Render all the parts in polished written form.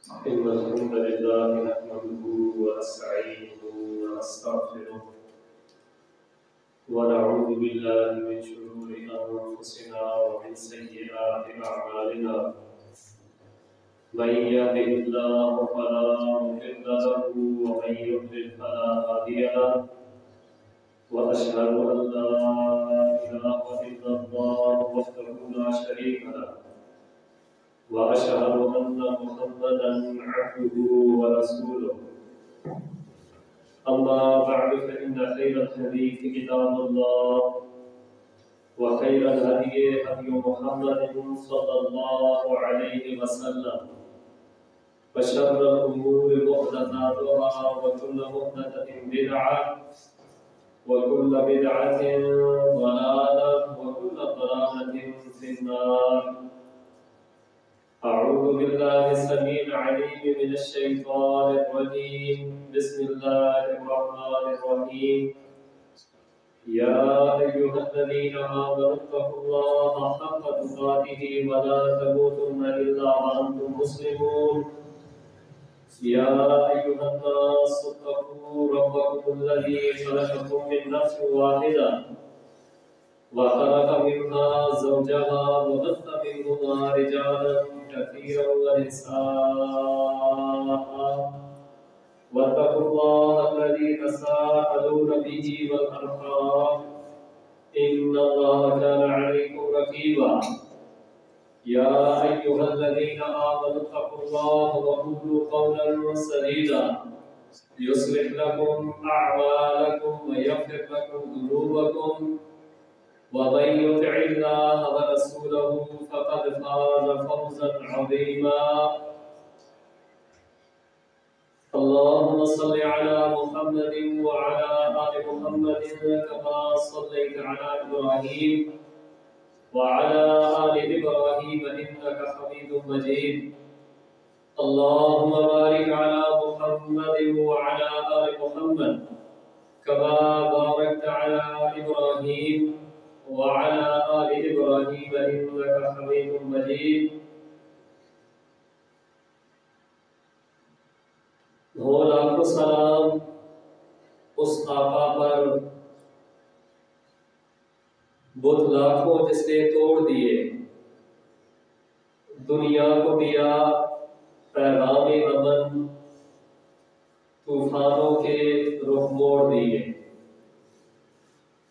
إن الحمد لله نحمده ونستعينه ونستغفره ونعوذ بالله من شرور أنفسنا ومن سيئات أعمالنا من يهده الله فلا مضل له ومن يضلل فلا هادي له وأشهد أن لا إله إلا الله وحده لا شريك له وأشهد أن محمدًا عبده ورسوله أما بعد فإن خير الحديث كتاب الله وخير الهدي هدي محمد صلى الله عليه وسلم وشر الأمور محدثاتها وكل محدثة بدعة وكل بدعة ضلالة وكل ضلالة في النار. أعوذ بالله السميع العليم من الشيطان الرجيم. بسم الله الرحمن الرحيم. يا أيها الذين آمنوا اتقوا الله حق تقاته ولا تموتن إلا وأنتم مسلمون. يا أيها الناس اتقوا ربكم الذي خلقكم من نفس واحدة وخلق منها زوجها وبث منهما رجالا كثيرا ونساء واتقوا الله الذي تساءلون به والأرحام إن الله كان عليكم رقيبا. يا أيها الذين آمنوا اتقوا الله وقولوا قولا سديدا يصلح لكم أعمالكم ويغفر لكم ذنوبكم ومن يطع الله ورسوله فقد فاز فوزا عظيما. اللهم صل على محمد وعلى آل محمد كما صليت على إبراهيم وعلى آل إبراهيم إنك حميد مجيد. اللهم بارك على محمد وعلى آل محمد كما باركت على إبراهيم وعلى آل إبراهيم إنك حميد مجيد. لاکھوں سلام اس آقا پر بت لاکھوں جس نے توڑ دیے، دنیا کو دیا پیغام امن، طوفانوں کے رخ موڑ دیے.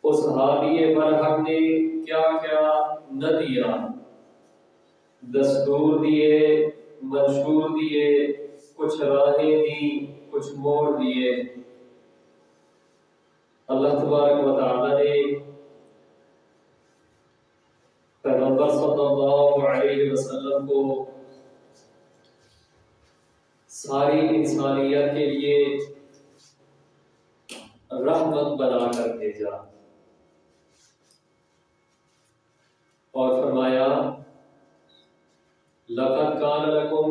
اس ہادی برحق نے کیا کیا نہ دیا، دستور دیے، منشور دیے، کچھ راہیں دی، کچھ موڑ دیے. اللہ تبارک و تعالی نے پیغمبر صلی اللہ علیہ وسلم کو ساری انسانیت کے لیے رحمت بنا کر بھیجا اور فرمایا لَقَدْ كَانَ لَكُمْ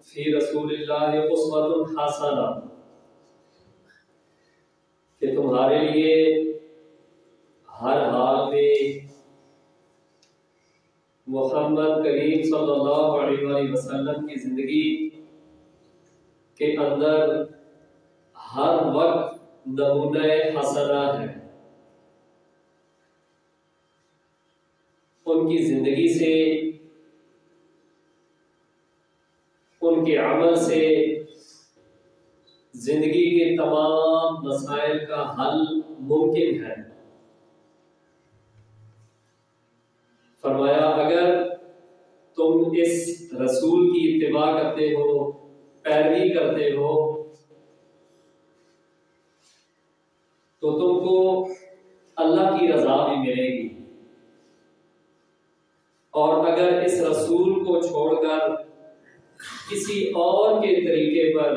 فِي رَسُولِ اللَّهِ أُسْوَةٌ حَسَنَةٌ، کہ تمہارے لیے ہر حال میں محمد کریم صلی اللہ علیہ وسلم کی زندگی کے اندر ہر وقت نمونہ حسنہ ہے. ان کی زندگی سے، ان کے عمل سے زندگی کے تمام مسائل کا حل ممکن ہے. فرمایا اگر تم اس رسول کی اتباع کرتے ہو، پیروی کرتے ہو، تو تم کو اللہ کی رضا بھی ملے گی، اور اگر اس رسول کو چھوڑ کر کسی اور کے طریقے پر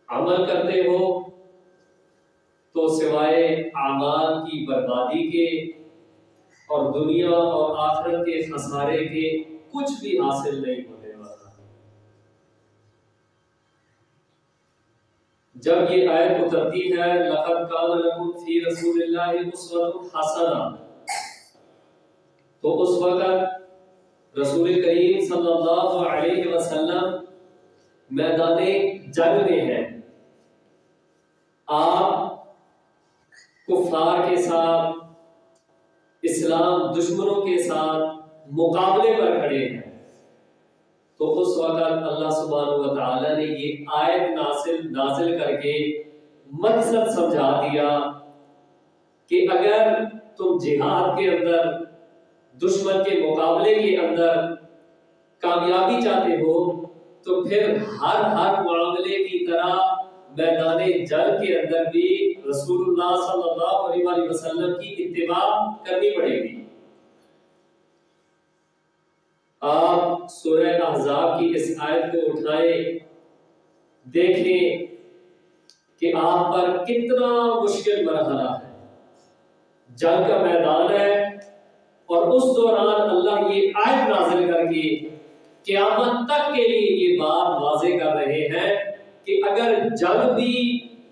عمل کرتے ہو تو سوائے اعمال کی بربادی کے اور دنیا اور آخرت کے خسارے کے کچھ بھی حاصل نہیں ہونے والا. جب یہ آیت اترتی ہے لَقَدْ كَانَ لَكُمْ فِي رَسُولِ اللَّهِ أُسْوَةٌ حَسَنَةٌ، تو اس وقت رسول کریم صلی اللہ علیہ وسلم میدان جنگ میں ہیں، آپ کفار کے ساتھ، اسلام دشمنوں کے ساتھ مقابلے پر کھڑے ہیں، تو اس وقت اللہ سبحانہ و تعالیٰ نے یہ آیت نازل کر کے مقصد سمجھا دیا کہ اگر تم جہاد کے اندر، دشمن کے مقابلے کے اندر کامیابی چاہتے ہو تو پھر ہر معاملے کی طرح میدان جنگ کے اندر بھی رسول اللہ صلی اللہ علیہ وسلم کی اتباع کرنی پڑے گی۔ آپ سورہ احزاب کی اس آیت کو اٹھائیں، دیکھیں کہ آپ پر کتنا مشکل مرحلہ ہے، جنگ کا میدان ہے، اور اس دوران اللہ یہ آیت نازل کر کے قیامت تک کے لیے یہ بات واضح کر رہے ہیں کہ اگر جنگ بھی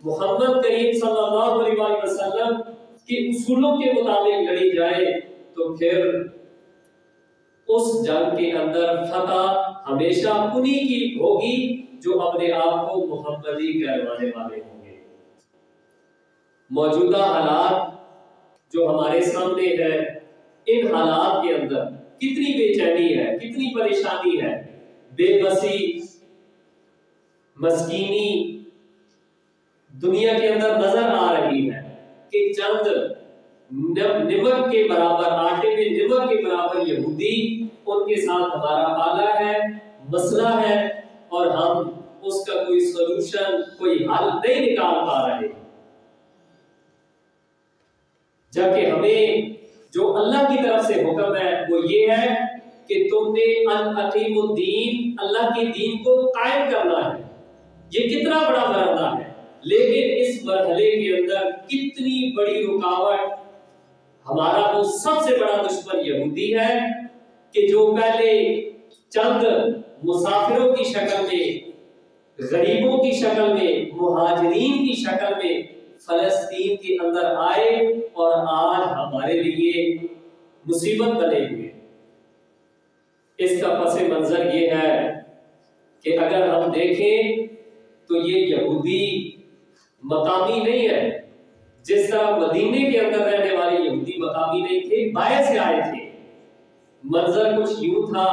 محمد کریم صلی اللہ علیہ وسلم کے اصولوں کے مطابق لڑی جائے تو پھر اس جنگ کے اندر فتح ہمیشہ انہی کی ہوگی جو اپنے آپ کو محمدی کہلوانے والے ہوں گے۔ موجودہ حالات جو ہمارے سامنے ہے، ان حالات کے اندر کتنی بے چینی ہے، کتنی پریشانی ہے، بے بسی، مسکینی دنیا کے اندر نظر آ رہی ہے کہ چند نمک کے برابر، آٹے میں نمک کے برابر یہودی ان کے ساتھ ہمارا پالا ہے، مسئلہ ہے، اور ہم اس کا کوئی سولوشن، کوئی حل نہیں نکال پا رہے، جبکہ ہمیں جو اللہ کی طرف سے حکم ہے وہ یہ ہے کہ تم نے ان اقیم الدین، اللہ کے دین کو قائم کرنا ہے۔ یہ کتنا بڑا مرحلہ ہے، لیکن اس مرحلے کے اندر کتنی بڑی رکاوٹ، ہمارا وہ سب سے بڑا دشمن یہودی ہے کہ جو پہلے چند مسافروں کی شکل میں، غریبوں کی شکل میں، مہاجرین کی شکل میں فلسطین کے اندر آئے اور آج ہمارے لیے مصیبت بنے ہوئے۔ اس کا پس منظر یہ ہے کہ اگر ہم دیکھیں تو یہ یہودی مقامی نہیں ہے، جس طرح مدینے کے اندر رہنے والے یہودی مقامی نہیں تھے، باہر سے آئے تھے۔ منظر کچھ یوں تھا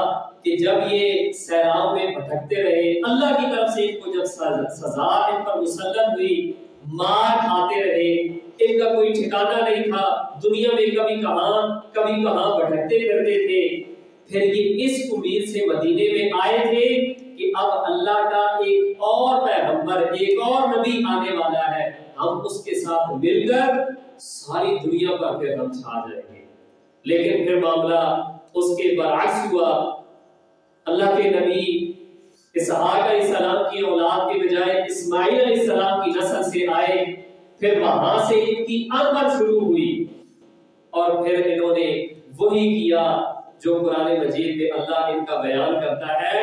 کہ جب یہ سیلاب میں بھٹکتے رہے، اللہ کی طرف سے ان کو جب سزا ان پر مسلط ہوئی، مار کھاتے رہے، ان کا کوئی ٹھکانہ نہیں تھا، دنیا میں کبھی کہاں بھٹکتے پھرتے تھے، پھر یہ اس امید سے مدینے میں آئے تھے کہ اب اللہ کا ایک اور پیغمبر، ایک اور نبی آنے والا ہے، ہم اس کے ساتھ مل کر ساری دنیا پر پھر ہم چھا جائیں گے۔ لیکن پھر معاملہ اس کے برعکس ہوا، اللہ کے نبی اسحاق علیہ السلام کی اولاد کے بجائے اسماعیل علیہ السلام کی نسل سے آئے، پھر وہاں سے ان کی آمد شروع ہوئی، اور پھر انہوں نے وہی کیا جو قرآن مجید میں اللہ ان کا بیان کرتا ہے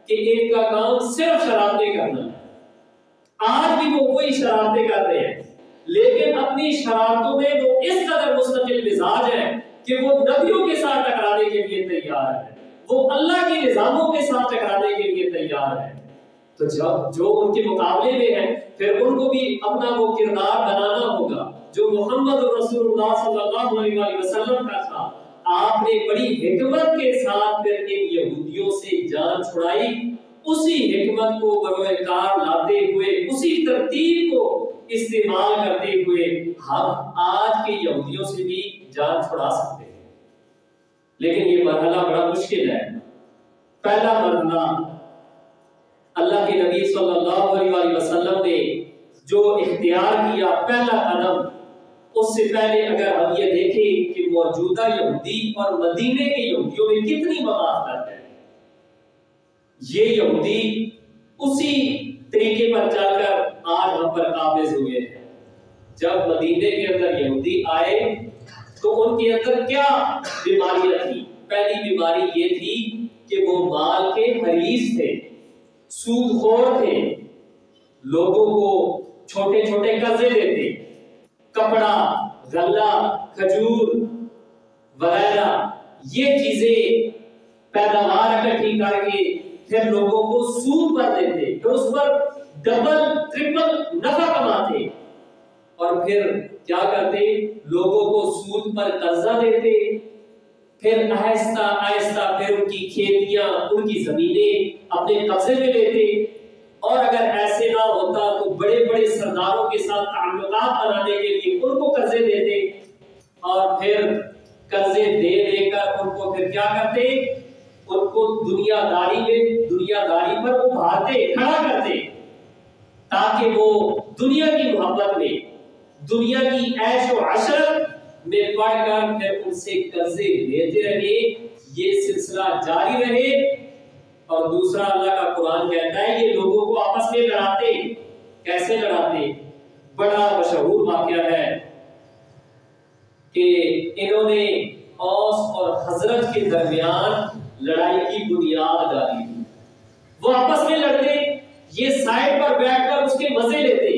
کہ ان کا کام صرف شرارتیں کرنا ہے۔ آج بھی وہ وہی شرارتیں کر رہے ہیں، لیکن اپنی شرارتوں میں وہ اس قدر مستقل مزاج ہے کہ وہ نبیوں کے ساتھ ٹکرانے کے لیے تیار ہے، وہ اللہ کے نظاموں کے ساتھ ٹکرانے کے لیے تیار ہے۔ تو جو ان کے مقابلے میں ہے، پھر ان کو بھی اپنا وہ کردار بنانا ہوگا جو محمد رسول اللہ صلی اللہ علیہ وسلم کا تھا۔ آپ نے بڑی حکمت کے ساتھ پھر ان یہودیوں سے جان چھڑائی، اسی حکمت کو بروئے کار لاتے ہوئے، اسی ترتیب کو استعمال کرتے ہوئے ہم آج کے یہودیوں سے بھی جان چھڑا سکتے ہیں۔ لیکن یہ مرحلہ بڑا مشکل ہے۔ پہلا مرحلہ اللہ کے نبی صلی اللہ علیہ وسلم نے جو اختیار کیا، پہلا قدم، اس سے پہلے اگر ہم یہ دیکھیں کہ موجودہ یہودی اور مدینے کے یہودیوں میں کتنی مماثلت ہے، یہ یہودی اسی طریقے پر چل کر آج ہم پر قابض ہوئے ہیں۔ جب مدینے کے اندر یہودی آئے تو ان کے اندر کیا بیماریاں تھیں؟ پہلی بیماری یہ تھی کہ وہ مال کے حریص تھے، سود خور تھے، لوگوں کو چھوٹے چھوٹے قرضے دیتے، کپڑا، غلہ، کھجور وغیرہ یہ چیزیں پیداوار اکٹھی کر کے پھر لوگوں کو سود پر دیتے، پھر اس پر ڈبل ٹرپل نفع کماتے، اور پھر کیا کرتے؟ لوگوں کو سود پر قرضہ دیتے، پھر آہستہ آہستہ پھر ان کی کھیتیاں، ان کی زمینیں اپنے قبضے میں لیتے، اور اگر ایسے نہ ہوتا تو بڑے بڑے سرداروں کے ساتھ تعلقات بنانے کے لیے ان کو قرضے دیتے، اور پھر قرضے دے دے کر ان کو پھر کیا کرتے؟ ان کو دنیا داری پر ابھارتے، کھڑا کرتے، تاکہ وہ دنیا کی محبت میں، دنیا کی عیش و عشرت میں پڑ کر پھر ان سے قرضے لیتے رہے، یہ سلسلہ جاری رہے۔ اور دوسرا اللہ کا قرآن کہتا ہے یہ لوگوں کو آپس میں لڑاتے۔ کیسے لڑاتے؟ بڑا مشہور واقعہ ہے کہ انہوں نے اوس اور خزرج کے درمیان لڑائی کی بنیاد ڈالی، وہ آپس میں لڑتے، یہ سائڈ پر بیٹھ کر اس کے مزے لیتے۔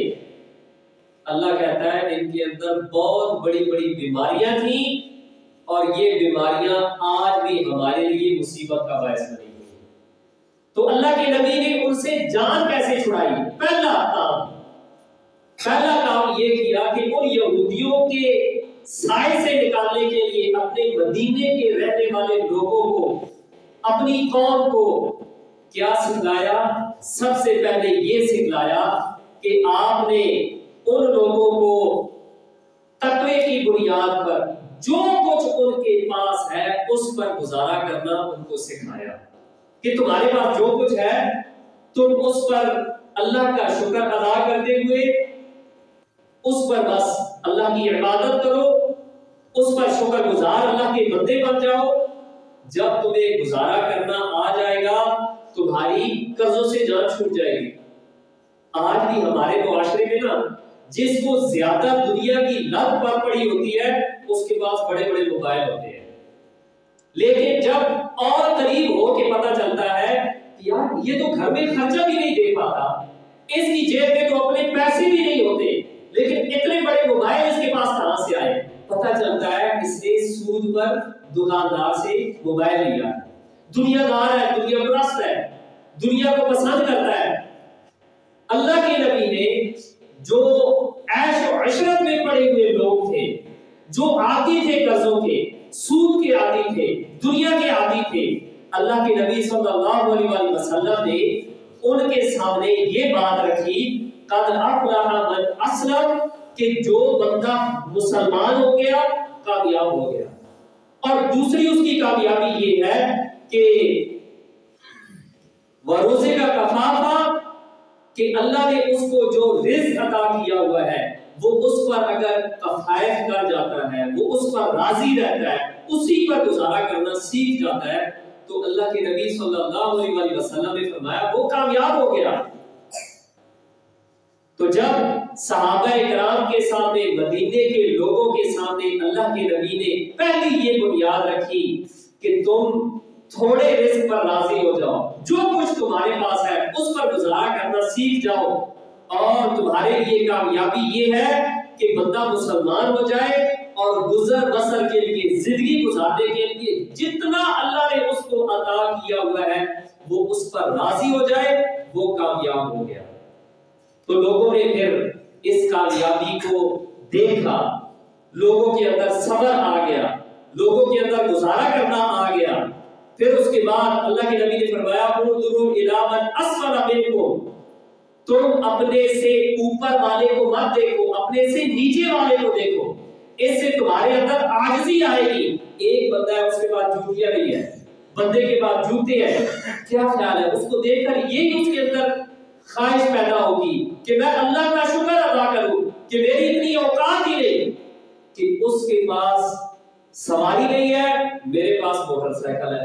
اللہ کہتا ہے ان کے اندر بہت بڑی بڑی بیماریاں تھیں، اور یہ بیماریاں آج بھی ہمارے لیے مصیبت کا باعث بنی ہوئی۔ تو اللہ کے نبی نے ان سے جان کیسے چھڑائی؟ پہلا کام یہ کیا کہ ان یہودیوں کے سائے سے نکالنے کے لیے اپنے مدینے کے رہنے والے لوگوں کو، اپنی قوم کو کیا سکھلایا؟ سب سے پہلے یہ سکھلایا کہ آپ نے ان لوگوں کو تقوی کی بنیاد پر جو کچھ ان کے پاس ہے اس پر گزارا کرنا ان کو سکھایا، کہ تمہارے پاس جو کچھ ہے تم اس پر اللہ کا شکر ادا کرتے ہوئے اس پر بس اللہ کی عبادت کرو، اس پر شکر گزار اللہ کے بندے بن جاؤ۔ جب تمہیں گزارا کرنا آ جائے گا تمہاری قرضوں سے جان چھوٹ جائے گی۔ آج بھی ہمارے معاشرے میں نا جس کو زیادہ دنیا کی لت پر پڑی ہوتی ہے اس کے پاس بڑے بڑے موبائل ہوتے ہیں، لیکن جب اور قریب ہو کے پتہ چلتا ہے کہ یار یہ تو گھر میں خرچہ بھی نہیں دے پاتا، اس کی جیب میں تو اپنے پیسے بھی نہیں ہوتے، لیکن اتنے بڑے موبائل اس کے پاس کہاں سے آئے؟ پتہ چلتا ہے اس نے سود پر دکاندار سے موبائل لیا، دنیا دار ہے، دنیا پرست ہے، دنیا کو پسند کرتا ہے۔ اللہ کے نبی نے جو عیش و عشرت میں پڑے ہوئے لوگ تھے، جو عادی تھے قرضوں کے، سود کے عادی تھے، دنیا کے عادی تھے، اللہ کے نبی صلی اللہ علیہ وآلہ وسلم نے ان کے سامنے یہ بات رکھی قد افلح من اسلم، کہ جو بندہ مسلمان ہو گیا کامیاب ہو گیا۔ اور دوسری اس کی کامیابی یہ ہے کہ وروزے کا کفافہ، کہ اللہ نے اس کو جو رزق عطا کیا ہوا ہے وہ اس پر اگر کفایت کر جاتا ہے، وہ اس پر راضی رہتا ہے، اسی پر گزارا کرنا سیکھ جاتا ہے، تو اللہ کے نبی صلی اللہ علیہ وسلم نے فرمایا وہ کامیاب ہو گیا۔ تو جب صحابہ کرام کے سامنے، مدینے کے لوگوں کے سامنے اللہ کے نبی نے پہلی یہ بنیاد رکھی کہ تم تھوڑے رزق پر راضی ہو جاؤ، جو کچھ تمہارے پاس ہے اس پر گزارا کرنا سیکھ جاؤ، اور تمہارے لیے کامیابی یہ ہے کہ بندہ مسلمان ہو جائے اور گزر بسر کے لیے، زندگی گزارنے کے لیے جتنا اللہ نے اس کو عطا کیا ہوا ہے وہ اس پر راضی ہو جائے، وہ کامیاب ہو گیا۔ تو لوگوں نے پھر اس کامیابی کو دیکھا، لوگوں کے اندر صبر آ گیا، لوگوں کے اندر گزارا کرنا آ گیا۔ پھر اس کے بعد اللہ کے نبی نے فرمایا انظروا الی من اسفل منکم، تم اپنے سے اوپر والے کو مت دیکھو، اپنے سے نیچے والے کو دیکھو، اس سے تمہارے اندر عاجزی آئے گی۔ ایک بندہ ہے اس کے پاس جوتیاں نہیں ہے، بندے کے پاس جوتے ہیں، کیا خیال ہے اس کو دیکھ کر یہی اس کے اندر خواہش پیدا ہوگی کہ میں اللہ کا شکر ادا کروں کہ میری اتنی اوقات ہی نہیں کہ اس کے پاس سواری نہیں ہے، میرے پاس موٹر سائیکل ہے،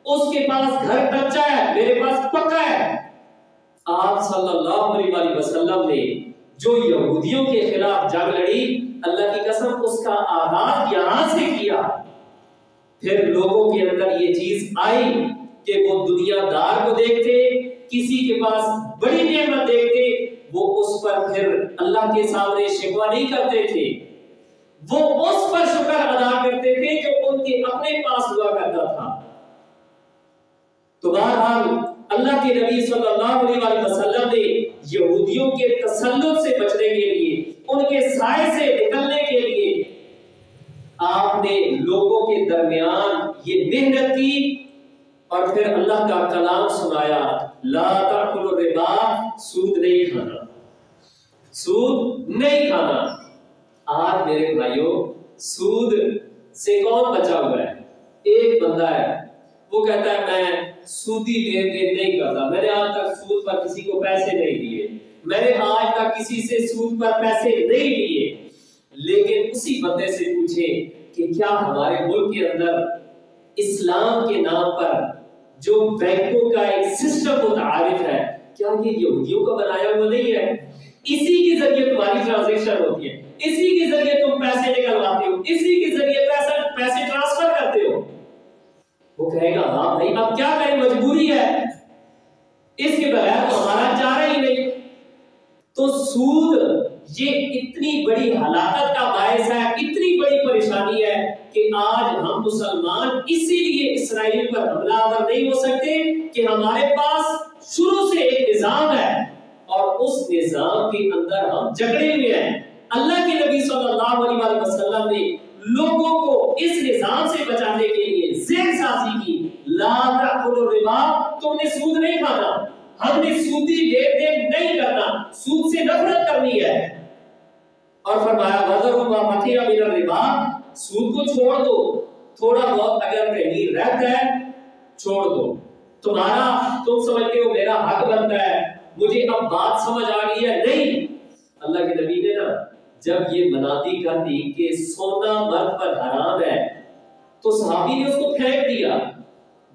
اس کے پاس گھر کچا ہے، میرے پاس پکا ہے۔ آپ صلی اللہ علیہ وسلم نے جو یہودیوں کے خلاف جنگ لڑی، اللہ کی قسم اس کا آغاز یہاں سے کیا۔ پھر لوگوں کے اندر یہ چیز آئی کہ وہ دنیا دار کو دیکھتے، کسی کے پاس بڑی نعمت دیکھتے، وہ اس پر پھر اللہ کے سامنے شکوہ نہیں کرتے تھے، وہ اس پر شکر ادا کرتے تھے جو ان کے اپنے پاس ہوا کرتا تھا۔ تو بہرحال اللہ کے نبی صلی اللہ علیہ وسلم نے یہودیوں کے تسلط سے بچنے کے لیے، ان کے سائے سے نکلنے کے لیے آپ نے لوگوں کے درمیان یہ محنت کی اور پھر اللہ کا کلام سنایا، لا تأکلوا الربا، سود نہیں کھانا، سود نہیں کھانا۔ آج میرے بھائیوں سود سے کون بچا ہوا ہے؟ ایک بندہ ہے وہ کہتا ہے میں سودی لین دین نہیں کرتا، میں نے آج تک سود پر کسی کو پیسے نہیں دیے، میں نے آج تک کسی سے سود پر پیسے نہیں لیے۔ لیکن اسی بندے سے پوچھے کہ کیا ہمارے ملک کے اندر اسلام کے نام پر جو بینکوں کا ایک سسٹم متعارف ہے، کیا یہ یہودیوں کا بنایا ہوا نہیں ہے؟ اسی کے ذریعے تمہاری ٹرانزیکشن ہوتی ہے، اسی کے ذریعے تم پیسے نکلواتے ہو، اسی کے ذریعے پیسے ٹرانسفر کرتے ہو۔ وہ کہے گا ہاں بھائی اب کیا کریں، مجبوری ہے، اس کے بغیر تو ہمارا چارہ ہی نہیں۔ تو سود یہ اتنی بڑی ہلاکت کا باعث ہے، اتنی بڑی پریشانی ہے کہ آج ہم مسلمان اسی لیے اسرائیل پر حملہ آور نہیں ہو سکتے کہ ہمارے پاس شروع سے ایک نظام ہے اور اس نظام کے اندر ہم جکڑے ہوئے ہیں۔ اللہ کے نبی صلی اللہ علیہ وسلم نے لوگوں کو اس نظام سے بچانے کے لیے ذہن سازی کی، لا تأکلوا الربا، تم نے سود نہیں کھانا، ہم نے سودی لین دین نہیں کرنا، سود سے نفرت کرنی ہے۔ اور فرمایا وَذَرُوا مَا بَقِیَ مِنَ الرِّبَا، سود کو چھوڑ دو، تھوڑا بہت اگر کہیں رہتا ہے چھوڑ دو، تم سمجھتے ہو میرا حق بنتا ہے، مجھے اب بات سمجھ آ گئی ہے، نہیں۔ اللہ کے نبی نے نا جب یہ منادی کر دی کہ سونا مرد پر حرام ہے تو صحابی نے اس کو پھینک دیا۔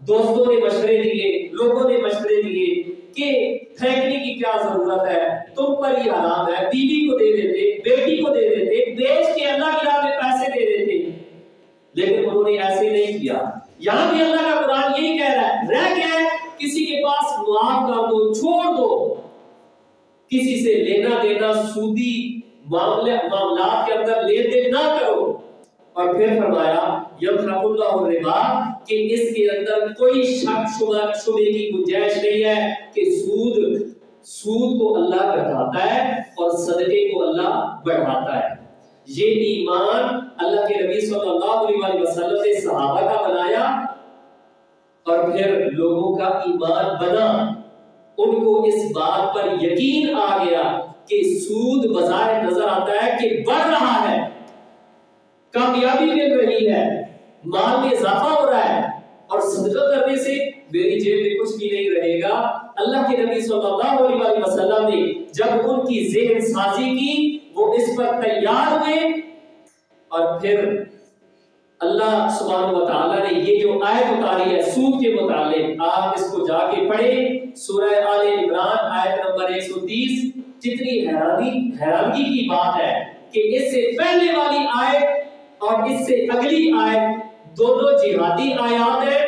دوستوں نے مشورے دیے، لوگوں نے مشورے دیے کہ پھینکنے کی کیا ضرورت ہے، تم پر یہ حرام ہے، بیوی کو دے دیتے، بیٹی کو دے دیتے، بیچ کے اللہ کی راہ میں پیسے دے دیتے، لیکن انہوں نے ایسے نہیں کیا۔ یہاں بھی اللہ کا قرآن یہی کہہ رہا ہے، رہ گیا ہے کسی کے پاس معاف کر دو، چھوڑ دو، کسی سے لینا دینا سودی معاملات کے اندر لین دین نہ کرو۔ اور پھر فرمایا یمحق اللہ الربا، کہ اس کے اندر کوئی شک شبے کی گنجائش نہیں ہے کہ سود کو اللہ گھٹاتا ہے اور صدقے کو اللہ بڑھاتا ہے۔ یہ ایمان اللہ کے نبی صلی اللہ علیہ وسلم نے صحابہ کا بنایا اور پھر لوگوں کا ایمان بنا، ان کو اس بات پر یقین آ گیا کہ سود بظاہر نظر آتا ہے کہ بڑھ رہا ہے، کامیابی مل رہی ہے، مال میں اضافہ ہو رہا ہے، اور صدقہ کرنے سے میری جیب میں کچھ بھی نہیں رہے گا۔ اللہ کے نبی صلی اللہ علیہ وسلم نے جب ان کی ذہن سازی کی، وہ اس پر تیار ہوئے، اور پھر اللہ سبحانہ و تعالیٰ نے یہ جو آیت اتاری ہے سود کے متعلق، آپ اس کو جا کے پڑھیں، سورہ آل عمران آیت نمبر 130۔ جتنی حیرانگی کی بات ہے کہ اس سے پہلے والی آیت اور اس سے اگلی آیت دونوں جہادی آیات ہیں،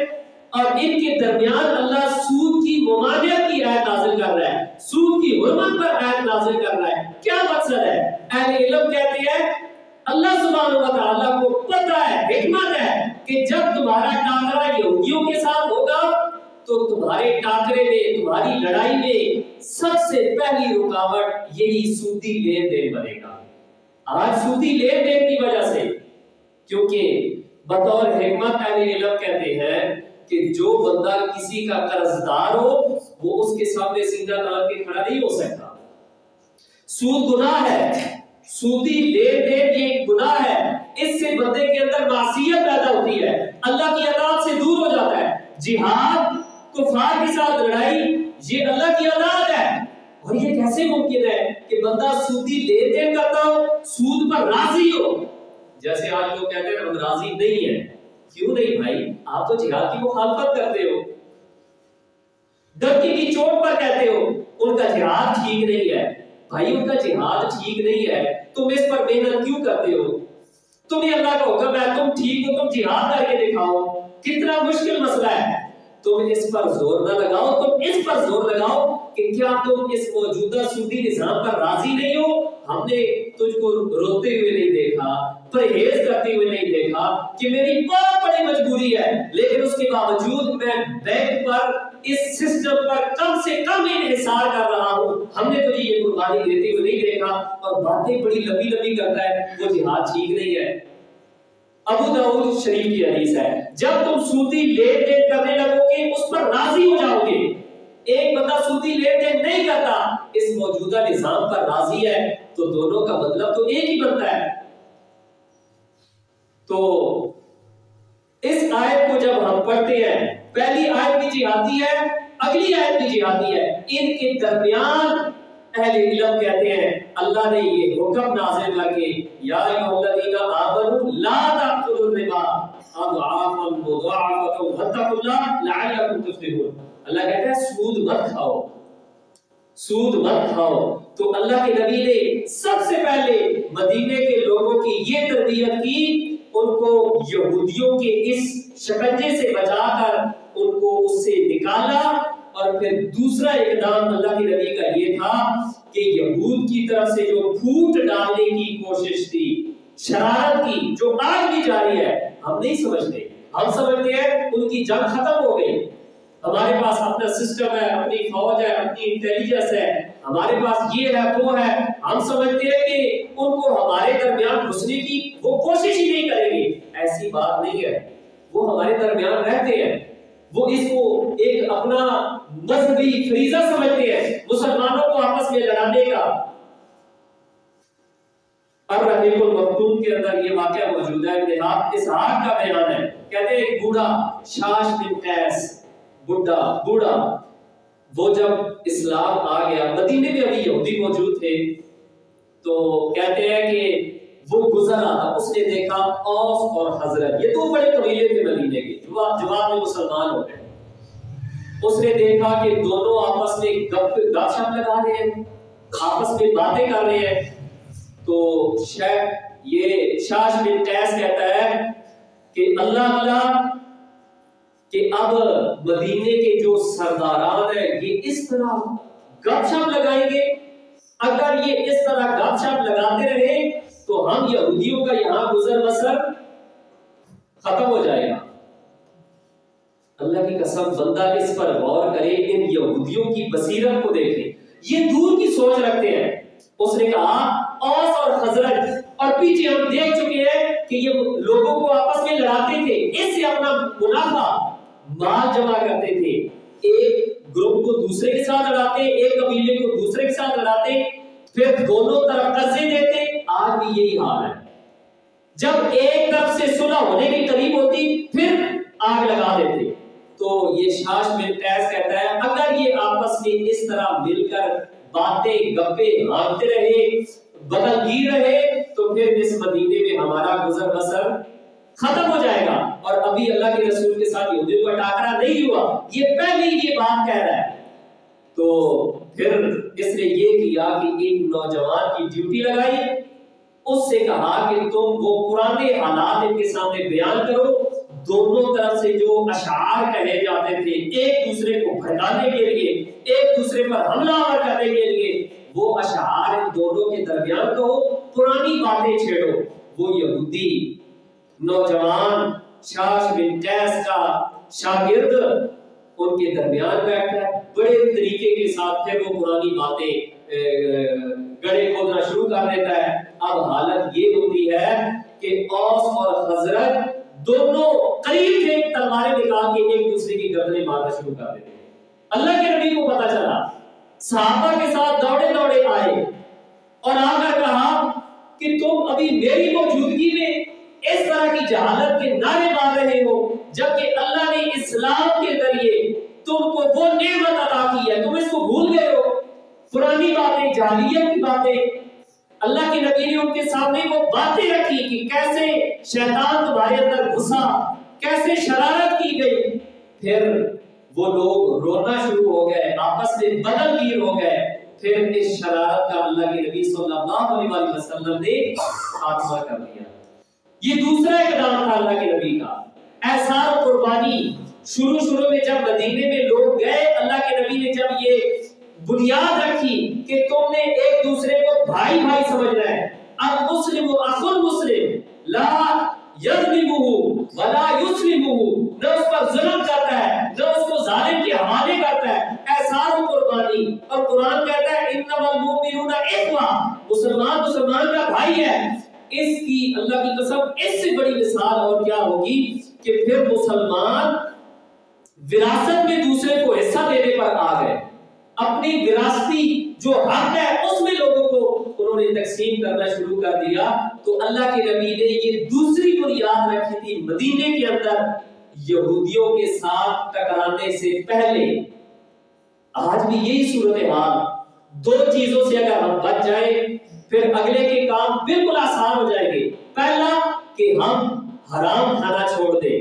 اور ان کے درمیان اللہ سود کی ممانعت کی آیت نازل کر رہا ہے، سود کی حرمت پر آیت نازل کر رہا ہے۔ کیا مقصد ہے؟ اہل علم کہتے ہیں اللہ سبحانہ و تعالیٰ کو پتہ ہے، حکمت ہے کہ جب تمہارا ٹاکرا یہودیوں کے ساتھ ہوگا تو تمہارے ٹاکرے میں، تمہاری لڑائی میں سب سے پہلی رکاوٹ یہی سودی لین دین بنے گا۔ آج سودی لین دین کی وجہ سے، کیونکہ بطور حکمت اہل علم کہتے ہیں کہ جو بندہ کسی کا قرضدار ہو وہ اس کے سامنے سینہ تان کے کھڑا نہیں ہو سکتا۔ سود گناہ ہے، سودی لین دین یہ گناہ ہے، اس سے بندے کے اندر معصیت پیدا ہوتی ہے، اللہ کی اطاعت سے دور ہو جاتا ہے۔ جہاد، کفار کے ساتھ لڑائی، یہ اللہ کی اطاعت ہے، اور یہ کیسے ممکن ہے کہ بندہ سودی لین دین کرتا ہو، سود پر راضی ہو؟ جیسے آج لوگ کہتے ہیں ہم راضی نہیں ہیں۔ کیوں نہیں بھائی؟ آپ تو جہاد کی مخالفت کرتے ہو، ڈنکی کی چوٹ پر کہتے ہو ان کا جہاد ٹھیک نہیں ہے۔ بھائی ان کا جہاد ٹھیک نہیں ہے، تم اس پر محنت کیوں کرتے ہو؟ تمہیں اللہ کا حکم ہے تم ٹھیک ہو، تم جہاد کر کے دکھاؤ، کتنا مشکل مسئلہ ہے، تم اس پر زور نہ لگاؤ، تم اس پر زور لگاؤ کہ کیا تم اس موجودہ سودی نظام پر راضی نہیں ہو؟ ہم نے تجھ کو روتے ہوئے نہیں دیکھا، پرہیز کرتے ہوئے نہیں دیکھا کہ میری بہت بڑی مجبوری ہے، لیکن اس کے باوجود میں بینک پر اس سسٹم پر کم سے کم انحصار کر رہا ہوں، ہم نے تجھے یہ قربانی دیتے ہوئے نہیں دیکھا، اور باتیں بڑی لمبی لمبی کرتا ہے، وہ جہاد ٹھیک نہیں ہے۔ ابو داؤد شریف کی حدیث ہے، جب تم سودی لین دین کرنے لگو گے اس پر راضی ہو جاؤ گے۔ ایک بندہ سودی لین دین نہیں کرتا، اس موجودہ نظام پر راضی ہے، تو دونوں کا مطلب تو ایک ہی بنتا ہے۔ تو اس آیت کو جب ہم پڑھتے ہیں، پہلی آیت بھی جہادی ہے، اگلی آیت بھی جہادی ہے، ان کے درمیان اہل علم کہتے ہیں اللہ نے یہ حکم نازل کر کے یا ایھا الذین آمنوا لا تأکلوا الربا اضعافا مضاعفة واتقوا اللہ لعلکم تفلحون۔ اللہ کہتا ہے سود مت کھاؤ، سود مت کھاؤ۔ تو اللہ کے نبی نے سب سے پہلے مدینے کے لوگوں کی یہ تربیت کی، ان کو یہودیوں کے اس شکنجے سے بچا کر ان کو اس سے نکالا، اور پھر دوسرا اقدام اللہ کے نبی کا یہ تھا کہ یہود کی طرف سے جو پھوٹ ڈالنے کی کوشش تھی، شرارت کی، جو آج بھی جاری ہے، ہم نہیں سمجھتے، ہم سمجھتے ہیں ان کی جنگ ختم ہو گئی، ہمارے پاس اپنا سسٹم ہے، اپنی فوج ہے، اپنی انٹیلیجنس ہے، ہمارے پاس یہ ہے وہ ہے، ہم سمجھتے ہیں کہ ان کو ہمارے درمیان گھسنے کی وہ کوشش ہی نہیں کریں گے۔ ایسی بات نہیں ہے، وہ ہمارے درمیان رہتے ہیں، وہ اس کو ایک اپنا مذہبی فریضہ سمجھتے ہیں مسلمانوں کو آپس میں لڑانے کا۔ الرحیق المختوم کے اندر یہ واقعہ موجود ہے، ابن اسحاق کا بیان ہے، کہتے ہیں ایک بوڑھا شاش بن قیس، بوڑھا وہ جب اسلام آ گیا، مدینے میں ابھی یہودی موجود تھے، تو کہتے ہیں کہ وہ گزر رہا تھا، اس نے دیکھا اوس اور حضرت، یہ دو بڑے قبیلے تھے مدینے کے، جواب میں مسلمان ہو گئے۔ اس نے دیکھا کہ دونوں آپس میں گپ شپ لگا رہے ہیں، آپس میں باتیں کر رہے ہیں، تو یہ شاش بن قیس کہتا ہے کہ اللہ کہ اب مدینے کے جو سرداران ہیں یہ اس طرح گپ شپ لگائیں گے، اگر یہ اس طرح گپ شپ لگاتے رہے تو ہم یہودیوں کا یہاں گزر بسر ختم ہو جائے گا۔ اللہ کی قسم، بندہ اس پر غور کرے، ان یہودیوں کی بصیرت کو دیکھے، یہ دور کی سوچ رکھتے ہیں۔ اس نے کہا اوس اور خزرج، اور پیچھے ہم دیکھ چکے ہیں کہ یہ لوگوں کو آپس میں لڑاتے تھے، اس سے اپنا منافع مال جمع کرتے تھے، ایک گروپ کو دوسرے کے ساتھ لڑاتے، ایک قبیلے کو دوسرے کے ساتھ لڑاتے، پھر دونوں طرف قرضے دیتے۔ آج بھی یہی حال ہے، جب ایک طرف سے صلح ہونے کی قریب ہوتی پھر آگ لگا دیتے۔ تو یہ شاش بن قیس کہتا ہے اگر یہ آپس میں اس طرح مل کر باتیں گپے ہانکتے رہے، بدل گیر رہے، تو پھر اس مدینے میں ہمارا گزر بسر ختم ہو جائے گا۔ اور ابھی اللہ کے رسول کے ساتھ یہودیوں کا ٹاکرا نہیں ہوا، یہ پہلے ہی یہ بات کہہ رہا ہے۔ تو پھر اس نے یہ کیا کہ ایک نوجوان کی ڈیوٹی لگائی، اس سے کہا کہ تم وہ پرانے حالات ان کے سامنے بیان کرو، دونوں طرف سے جو اشعار کہے جاتے تھے ایک دوسرے کو بھڑکانے کے لیے، ایک دوسرے پر حملہ آور کرنے کے لیے، وہ اشعار ان دونوں کے درمیان کہو، پرانی باتیں چھیڑو۔ وہ یہودی نوجوان شاش بن قیس کا شاگرد ان کے درمیان بیٹھتا ہے، بڑے طریقے کے ساتھ پھر وہ پرانی باتیں گڑھے کھودنا شروع کر دیتا ہے۔ اب حالت یہ ہوتی ہے کہ اوس اور خزرج دونوں قریب تھے، تلواریں نکال کے ایک دوسرے کی گردنیں مارنا شروع کر دیتے ہیں۔ اللہ کے نبی کو پتا چلا، صحابہ کے ساتھ دوڑے دوڑے آئے اور آ کر کہا کہ تم ابھی میری موجودگی میں اس طرح کی جہالت کے نعرے مار رہے ہو، جبکہ اللہ نے اسلام کے ذریعے تم کو وہ نعمت عطا کی ہے، تم اس کو بھول گئے ہو۔ پرانی باتیں، جاہلیت کی باتیں، اللہ کے نبی نے ان کے سامنے وہ باتیں رکھی کہ کیسے شیطان تمہارے اندر گھسا، کیسے شرارت کی گئی۔ پھر وہ لوگ رونا شروع ہو گئے، آپس میں بدل گیر ہو گئے۔ پھر اس شرارت کا اللہ کے نبی صلی اللہ علیہ وسلم نے خاتمہ کر دیا۔ یہ دوسرا اقدام تھا اللہ کے نبی کا، احسان و قربانی۔ شروع میں جب مدینے میں لوگ گئے، اللہ کے نبی نے جب یہ بنیاد رکھی کہ تم نے ایک دوسرے کو بھائی بھائی سمجھنا ہے، المسلم اخو المسلم لا یظلمہ ولا یسلمہ، نہ اس پر ظلم کرتا ہے، نہ اس کو ظالم کے حوالے اور قرآن کہتا ہے انما المؤمنون اخوہ، مسلمان مسلمان کا بھائی ہے۔ اس کی اللہ کی قسم اس سے بڑی مثال اور کیا ہوگی کہ پھر مسلمان وراثت میں دوسرے کو حصہ دینے پر آ گئے، اپنی وراثتی جو حق ہے اس میں لوگوں کو انہوں نے تقسیم کرنا شروع کر دیا۔ تو اللہ کے نبی نے یہ دوسری بنیاد رکھی تھی مدینے کے اندر یہودیوں کے ساتھ ٹکرانے سے پہلے۔ آج بھی یہی صورتحال، دو چیزوں سے اگر ہم بچ جائیں پھر اگلے کے کام بالکل آسان ہو جائیں گے۔ پہلا کہ ہم حرام کھانا چھوڑ دیں،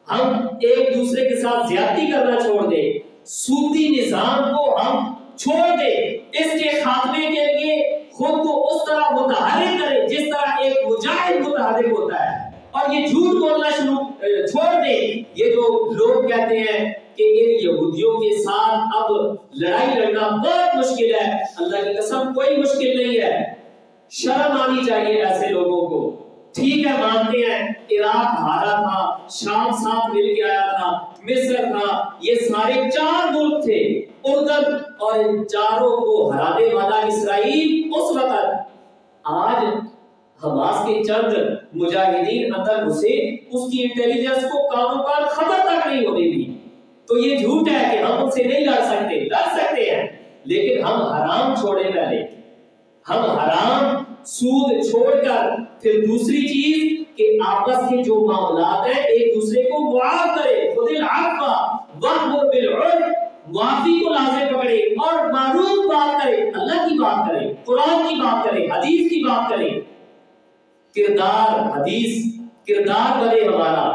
ہم ایک دوسرے کے ساتھ زیادتی کرنا چھوڑ دیں، سودی نظام کو ہم چھوڑ دیں، اس کے خاتمے کے لیے خود کو اس طرح متحرک کریں جس طرح ایک مجاہد متحرک ہوتا ہے، اور یہ جھوٹ بولنا چھوڑ دیں۔ یہ جو لوگ کہتے ہیں کہ ان یہودیوں کے ساتھ اب لڑائی لڑنا بہت مشکل ہے، اللہ کی قسم کوئی مشکل نہیں ہے۔ شرم آنی چاہیے ایسے لوگوں کو۔ ٹھیک ہے مانتے ہیں عراق ہارا تھا، شام ساتھ مل کے آیا تھا، مصر تھا، یہ سارے 4 ملک تھے، اردن، اور ان چاروں کو ہرانے والا اسرائیل اس وقت۔ آج حماس کے چند مجاہدین اندر گھسے، اس کی انٹیلیجنس کو کانوں کان خبر تک نہیں ہونے دی۔ تو یہ جھوٹ ہے کہ ہم ان سے نہیں لڑ سکتے، لڑ سکتے ہیں لیکن ہم حرام چھوڑے پہلے، ہم حرام سود چھوڑ کر پھر دوسری چیز کہ آپس کے جو معاملات ہیں ایک دوسرے کو معاف کرے، خذ العفو وامر بالعرف، معافی کو لازم پکڑے اور معروف بات کرے، اللہ کی بات کرے، قرآن کی بات کرے، حدیث کی بات کرے۔ کردار حدیث کردار بنے ہمارا،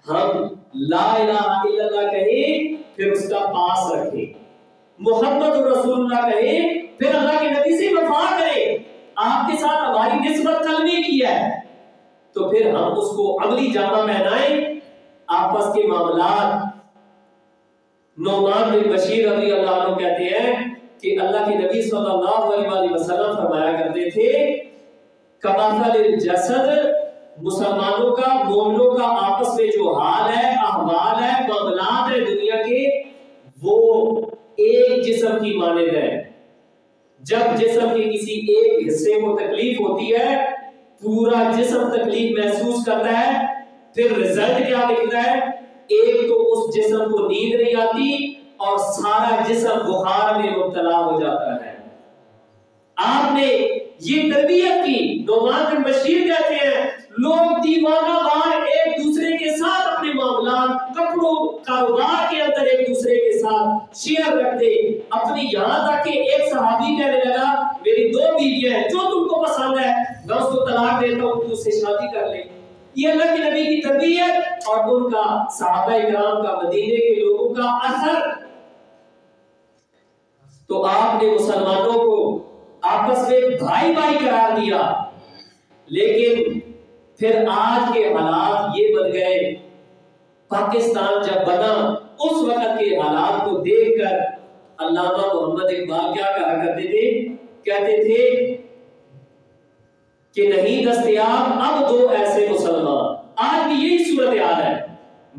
ہم لا الہ الا اللہ کہیں پھر اس کا پاس رکھیں، محمد رسول اللہ کہیں پھر اللہ کے نبی سے وفا کریں۔ آپ کے ساتھ ہماری نسبت کلمے کی ہے تو پھر ہم اس کو عملی جامہ پہنائیں۔ آپس کے معاملات، نعمان بن بشیر رضی اللہ عنہ کہتے ہیں کہ اللہ کے نبی صلی اللہ علیہ وسلم فرمایا کرتے تھے کمثل الجسد، مسلمانوں کا مومنوں کا آپس میں جو حال ہے، احوال ہے، معاملات ہے دنیا کے، وہ ایک جسم کی مانند ہے۔ جب جسم کے کسی ایک حصے کو تکلیف ہوتی ہے پورا جسم تکلیف محسوس کرتا ہے، پھر رزلٹ کیا نکلتا ہے؟ ایک تو اس جسم کو نیند نہیں آتی اور سارا جسم بخار میں مبتلا ہو جاتا ہے۔ آپ نے یہ تربیت کی۔ نعمان بن بشیر کہتے ہیں لوگ دیوانہ وار ایک دوسرے کے ساتھ اپنے معاملات، کپڑوں، کاروبار کے اندر ایک دوسرے کے ساتھ شیئر رکھتے اپنی، یہاں تک کہ ایک صحابی کہنے لگا میری 2 بیویاں ہیں، جو تم کو پسند ہے میں اس کو طلاق دیتا ہوں، تو اس سے شادی کر لیں۔ یہ اللہ کے نبی کی تربیت اور ان کا صحابہ کرام کا مدینے کے لوگوں کا اثر۔ تو آپ نے مسلمانوں کو آپس میں بھائی بھائی قرار دیا، لیکن پھر آج کے حالات یہ بن گئے۔ پاکستان جب بنا اس وقت کے حالات کو دیکھ کر علامہ محمد اقبال کیا کہا کرتے تھے؟ کہتے تھے کہ نہیں دستیاب اب 2 ایسے مسلمان۔ آج بھی یہی صورتحال ہے،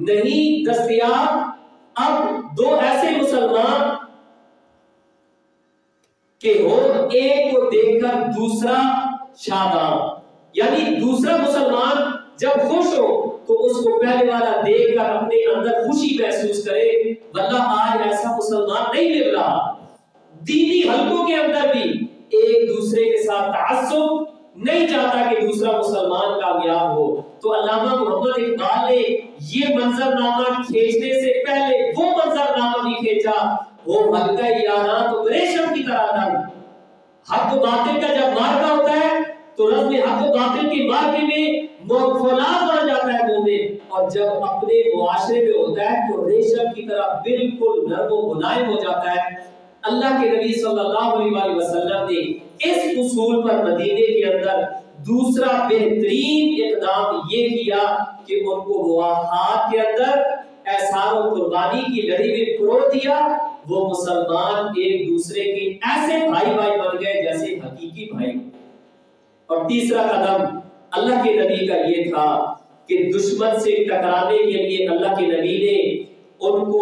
نہیں دستیاب اب 2 ایسے مسلمان کہ ہو ایک کو دیکھ کر دوسرا شاداب، یعنی دوسرا مسلمان جب خوش ہو تو اس کو پہلے والا دیکھ کر اپنے اندر خوشی محسوس کرے۔ واللہ آج ایسا مسلمان نہیں مل رہا۔ دینی حلقوں کے اندر بھی ایک دوسرے کے ساتھ تعصب نہیں چاہتا کہ دوسرا مسلمان کامیاب ہو۔ تو علامہ محمد اقبال نے یہ منظر نامہ کھینچنے سے پہلے وہ منظر نامہ بھی کھینچا، وہ حلقہ یاراں تو ریشم کی طرح تھا۔ حق و باطل کا جب مارکا ہوتا ہے تو رزم حق و باطل کے مارکے میں فولاد بن جاتا ہے مومن، اور جب اپنے معاشرے میں ہوتا ہے تو ریشم کی طرح بالکل نرم و ملائم ہو جاتا ہے۔ اللہ کے نبی صلی اللہ علیہ وسلم نے اس اصول پر مدینے کے اندر دوسرا بہترین اقدام یہ کیا کہ ان کو مواخات کے اندر احسان و قربانی کی لڑی میں پرو دیا۔ وہ مسلمان ایک دوسرے کے ایسے بھائی بھائی بن گئے جیسے حقیقی بھائی۔ اور تیسرا قدم اللہ کے نبی کا یہ تھا کہ دشمن سے ٹکرانے کے لیے اللہ کے نبی نے ان کو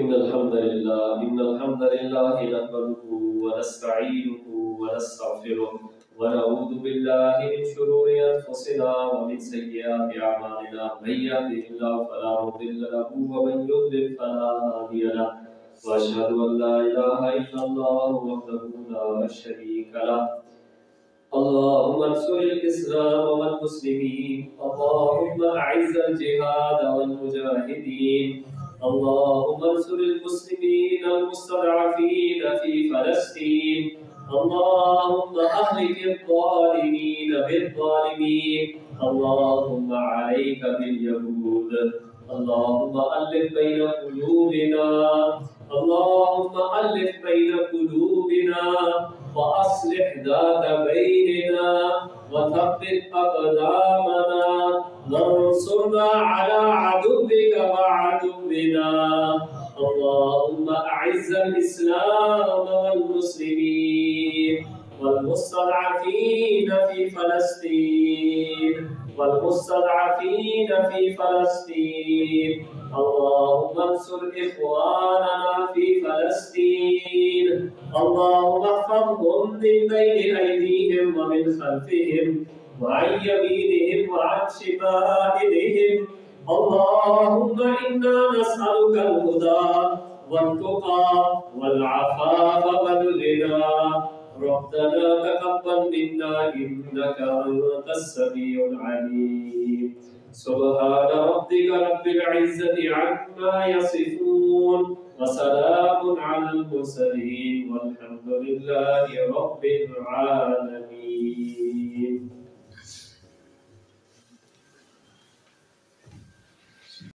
إن الحمد لله نحمده ونستعينه ونستغفره ونعوذ بالله من شرور أنفسنا ومن سيئات أعمالنا من يهده الله فلا مضل له ومن يضلل فلا هادي له وأشهد أن لا إله إلا الله وحده لا شريك له اللهم انصر الإسلام والمسلمين اللهم أعز الجهاد والمجاهدين اللهم انصر المسلمين المستضعفين في فلسطين اللهم أهلك الظالمين بالظالمين اللهم عليك باليهود اللهم ألف بين قلوبنا اللهم ألف بين قلوبنا وأصلح ذات بيننا وثبت أقدامنا وانصرنا على عدوك وعدونا اللهم أعز الإسلام والمسلمين والمستضعفين في فلسطين والمستضعفين في فلسطين اللهم انصر إخواننا في فلسطين اللهم احفظهم من بين أيديهم ومن خلفهم وعن يمينهم وعن شمائلهم اللهم إنا نسألك الهدى والتقى والعفاف والغنى ربنا تقبل منا إنك أنت السميع العليم سبحان ربك رب العزة عما يصفون وسلام على المرسلين والحمد لله رب العالمين.